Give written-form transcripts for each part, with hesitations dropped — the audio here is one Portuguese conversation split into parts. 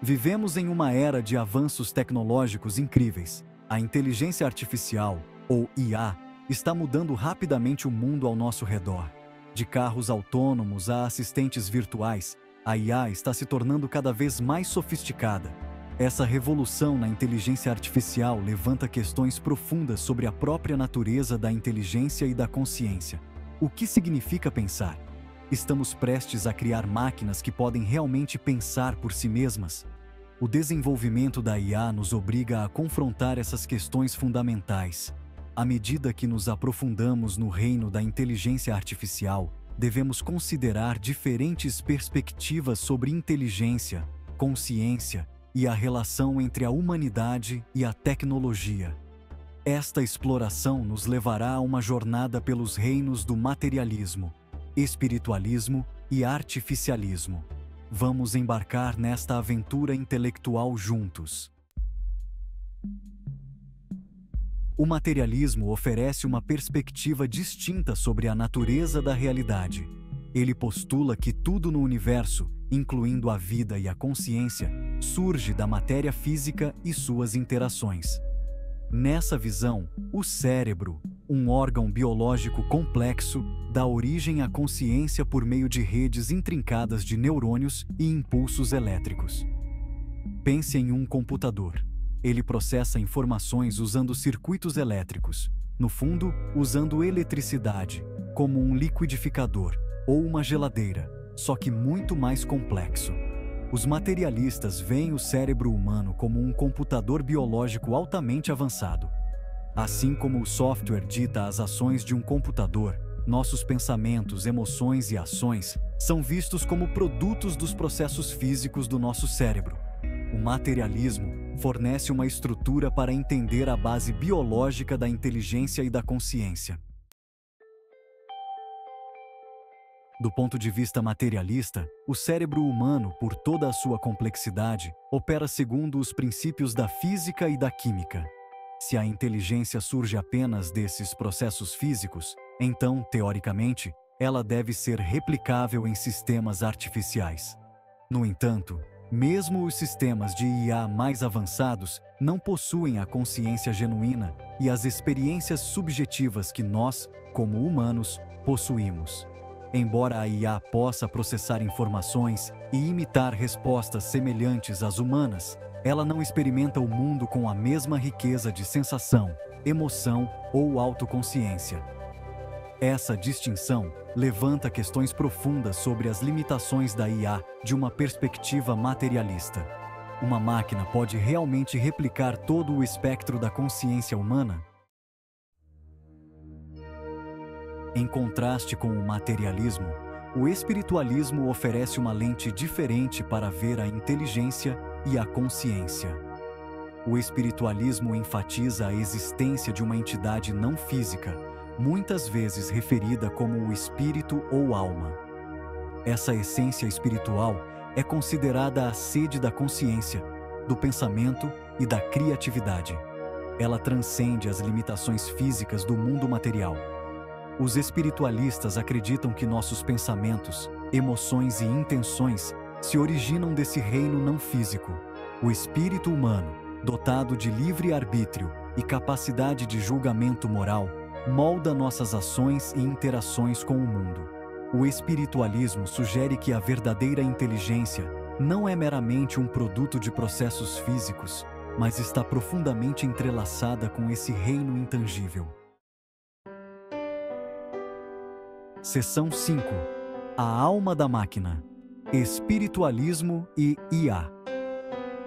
Vivemos em uma era de avanços tecnológicos incríveis. A inteligência artificial, ou IA, está mudando rapidamente o mundo ao nosso redor. De carros autônomos a assistentes virtuais, a IA está se tornando cada vez mais sofisticada. Essa revolução na inteligência artificial levanta questões profundas sobre a própria natureza da inteligência e da consciência. O que significa pensar? Estamos prestes a criar máquinas que podem realmente pensar por si mesmas? O desenvolvimento da IA nos obriga a confrontar essas questões fundamentais. À medida que nos aprofundamos no reino da inteligência artificial, devemos considerar diferentes perspectivas sobre inteligência, consciência e a relação entre a humanidade e a tecnologia. Esta exploração nos levará a uma jornada pelos reinos do materialismo, espiritualismo e artificialismo. Vamos embarcar nesta aventura intelectual juntos. O materialismo oferece uma perspectiva distinta sobre a natureza da realidade. Ele postula que tudo no universo, incluindo a vida e a consciência, surge da matéria física e suas interações. Nessa visão, o cérebro, um órgão biológico complexo, dá origem à consciência por meio de redes intrincadas de neurônios e impulsos elétricos. Pense em um computador. Ele processa informações usando circuitos elétricos, no fundo, usando eletricidade, como um liquidificador ou uma geladeira, só que muito mais complexo. Os materialistas veem o cérebro humano como um computador biológico altamente avançado. Assim como o software dita as ações de um computador, nossos pensamentos, emoções e ações são vistos como produtos dos processos físicos do nosso cérebro. O materialismo fornece uma estrutura para entender a base biológica da inteligência e da consciência. Do ponto de vista materialista, o cérebro humano, por toda a sua complexidade, opera segundo os princípios da física e da química. Se a inteligência surge apenas desses processos físicos, então, teoricamente, ela deve ser replicável em sistemas artificiais. No entanto, mesmo os sistemas de IA mais avançados não possuem a consciência genuína e as experiências subjetivas que nós, como humanos, possuímos. Embora a IA possa processar informações e imitar respostas semelhantes às humanas, ela não experimenta o mundo com a mesma riqueza de sensação, emoção ou autoconsciência. Essa distinção levanta questões profundas sobre as limitações da IA de uma perspectiva materialista. Uma máquina pode realmente replicar todo o espectro da consciência humana? Em contraste com o materialismo, o espiritualismo oferece uma lente diferente para ver a inteligência e a consciência. O espiritualismo enfatiza a existência de uma entidade não física, muitas vezes referida como o espírito ou alma. Essa essência espiritual é considerada a sede da consciência, do pensamento e da criatividade. Ela transcende as limitações físicas do mundo material. Os espiritualistas acreditam que nossos pensamentos, emoções e intenções se originam desse reino não físico. O espírito humano, dotado de livre arbítrio e capacidade de julgamento moral, molda nossas ações e interações com o mundo. O espiritualismo sugere que a verdadeira inteligência não é meramente um produto de processos físicos, mas está profundamente entrelaçada com esse reino intangível. Seção 5. A alma da máquina. Espiritualismo e IA.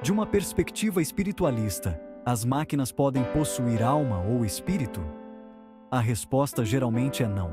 De uma perspectiva espiritualista, as máquinas podem possuir alma ou espírito? A resposta geralmente é não.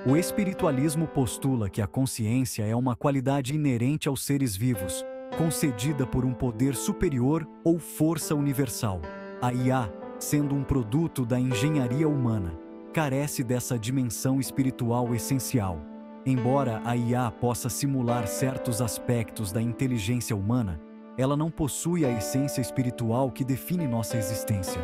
O espiritualismo postula que a consciência é uma qualidade inerente aos seres vivos, concedida por um poder superior ou força universal. A IA, sendo um produto da engenharia humana, carece dessa dimensão espiritual essencial. Embora a IA possa simular certos aspectos da inteligência humana, ela não possui a essência espiritual que define nossa existência.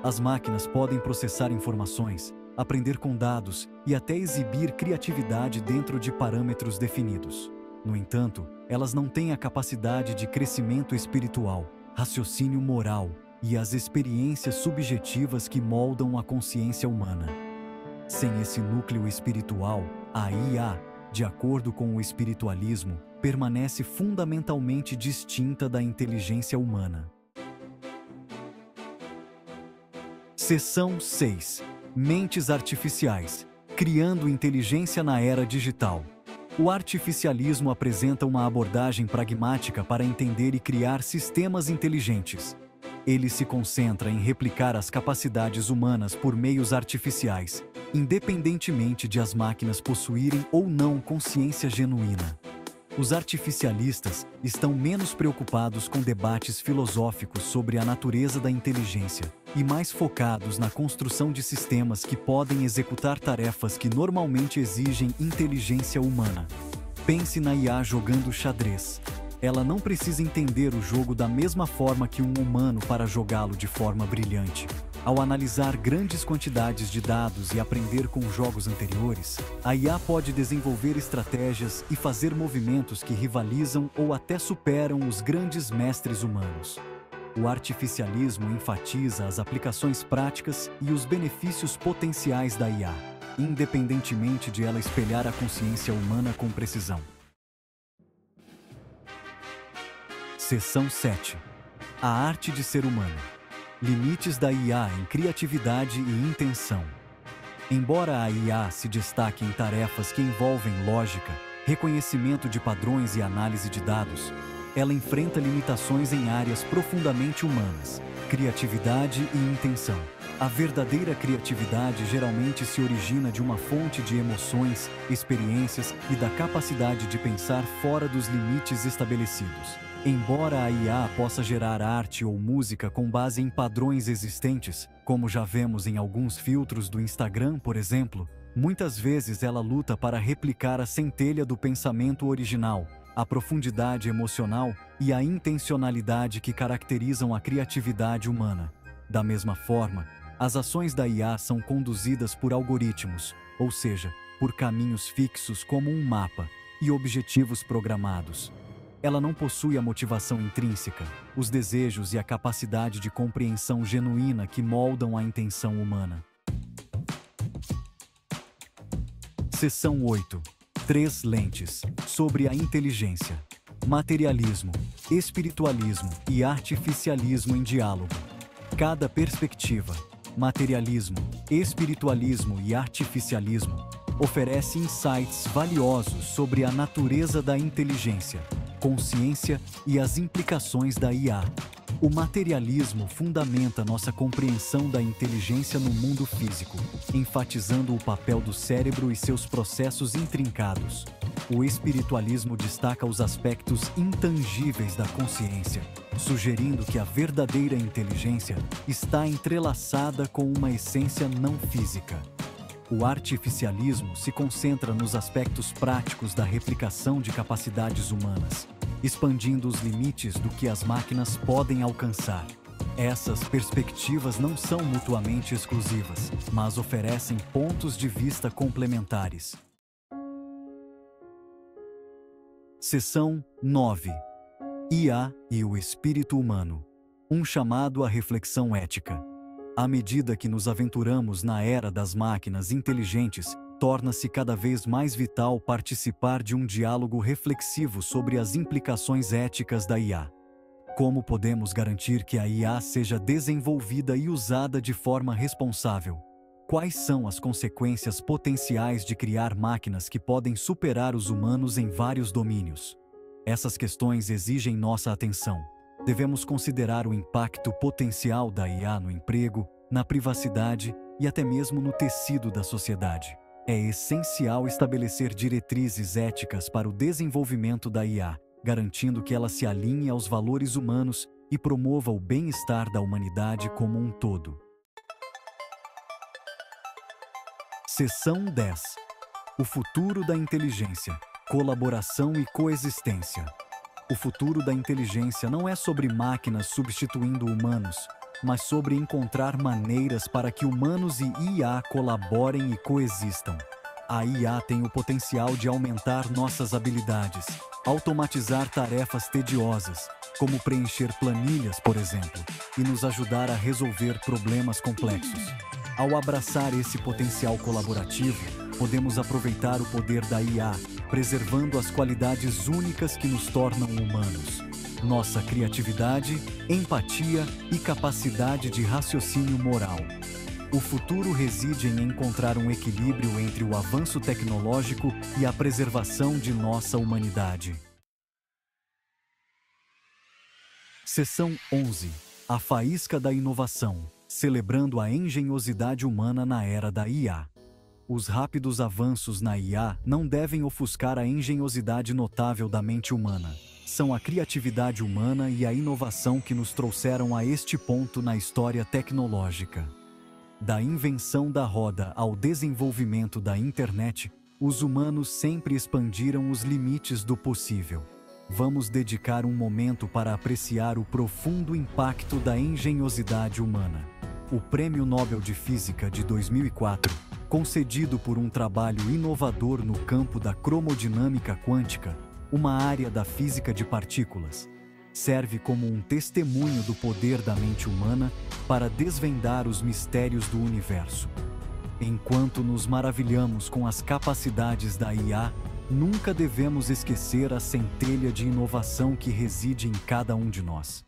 As máquinas podem processar informações, aprender com dados e até exibir criatividade dentro de parâmetros definidos. No entanto, elas não têm a capacidade de crescimento espiritual, raciocínio moral e as experiências subjetivas que moldam a consciência humana. Sem esse núcleo espiritual, a IA, de acordo com o espiritualismo, permanece fundamentalmente distinta da inteligência humana. Seção 6. Mentes artificiais. Criando inteligência na era digital. O artificialismo apresenta uma abordagem pragmática para entender e criar sistemas inteligentes. Ele se concentra em replicar as capacidades humanas por meios artificiais, independentemente de as máquinas possuírem ou não consciência genuína. Os artificialistas estão menos preocupados com debates filosóficos sobre a natureza da inteligência e mais focados na construção de sistemas que podem executar tarefas que normalmente exigem inteligência humana. Pense na IA jogando xadrez. Ela não precisa entender o jogo da mesma forma que um humano para jogá-lo de forma brilhante. Ao analisar grandes quantidades de dados e aprender com jogos anteriores, a IA pode desenvolver estratégias e fazer movimentos que rivalizam ou até superam os grandes mestres humanos. O artificialismo enfatiza as aplicações práticas e os benefícios potenciais da IA, independentemente de ela espelhar a consciência humana com precisão. Seção 7. A arte de ser humano. Limites da IA em criatividade e intenção. Embora a IA se destaque em tarefas que envolvem lógica, reconhecimento de padrões e análise de dados, ela enfrenta limitações em áreas profundamente humanas, criatividade e intenção. A verdadeira criatividade geralmente se origina de uma fonte de emoções, experiências e da capacidade de pensar fora dos limites estabelecidos. Embora a IA possa gerar arte ou música com base em padrões existentes, como já vemos em alguns filtros do Instagram, por exemplo, muitas vezes ela luta para replicar a centelha do pensamento original, a profundidade emocional e a intencionalidade que caracterizam a criatividade humana. Da mesma forma, as ações da IA são conduzidas por algoritmos, ou seja, por caminhos fixos como um mapa, e objetivos programados. Ela não possui a motivação intrínseca, os desejos e a capacidade de compreensão genuína que moldam a intenção humana. Seção 8. 3 lentes sobre a inteligência. Materialismo, espiritualismo e artificialismo em diálogo. Cada perspectiva, materialismo, espiritualismo e artificialismo, oferece insights valiosos sobre a natureza da inteligência, consciência e as implicações da IA. O materialismo fundamenta nossa compreensão da inteligência no mundo físico, enfatizando o papel do cérebro e seus processos intrincados. O espiritualismo destaca os aspectos intangíveis da consciência, sugerindo que a verdadeira inteligência está entrelaçada com uma essência não física. O artificialismo se concentra nos aspectos práticos da replicação de capacidades humanas, expandindo os limites do que as máquinas podem alcançar. Essas perspectivas não são mutuamente exclusivas, mas oferecem pontos de vista complementares. Seção 9. IA e o espírito humano. Um chamado à reflexão ética. À medida que nos aventuramos na era das máquinas inteligentes, torna-se cada vez mais vital participar de um diálogo reflexivo sobre as implicações éticas da IA. Como podemos garantir que a IA seja desenvolvida e usada de forma responsável? Quais são as consequências potenciais de criar máquinas que podem superar os humanos em vários domínios? Essas questões exigem nossa atenção. Devemos considerar o impacto potencial da IA no emprego, na privacidade e até mesmo no tecido da sociedade. É essencial estabelecer diretrizes éticas para o desenvolvimento da IA, garantindo que ela se alinhe aos valores humanos e promova o bem-estar da humanidade como um todo. Seção 10. O futuro da inteligência, colaboração e coexistência. O futuro da inteligência não é sobre máquinas substituindo humanos, mas sobre encontrar maneiras para que humanos e IA colaborem e coexistam. A IA tem o potencial de aumentar nossas habilidades, automatizar tarefas tediosas, como preencher planilhas, por exemplo, e nos ajudar a resolver problemas complexos. Ao abraçar esse potencial colaborativo, podemos aproveitar o poder da IA, preservando as qualidades únicas que nos tornam humanos. Nossa criatividade, empatia e capacidade de raciocínio moral. O futuro reside em encontrar um equilíbrio entre o avanço tecnológico e a preservação de nossa humanidade. Seção 11. A faísca da inovação, celebrando a engenhosidade humana na era da IA. Os rápidos avanços na IA não devem ofuscar a engenhosidade notável da mente humana. São a criatividade humana e a inovação que nos trouxeram a este ponto na história tecnológica. Da invenção da roda ao desenvolvimento da internet, os humanos sempre expandiram os limites do possível. Vamos dedicar um momento para apreciar o profundo impacto da engenhosidade humana. O Prêmio Nobel de Física de 2004, concedido por um trabalho inovador no campo da cromodinâmica quântica, uma área da física de partículas, serve como um testemunho do poder da mente humana para desvendar os mistérios do universo. Enquanto nos maravilhamos com as capacidades da IA, nunca devemos esquecer a centelha de inovação que reside em cada um de nós.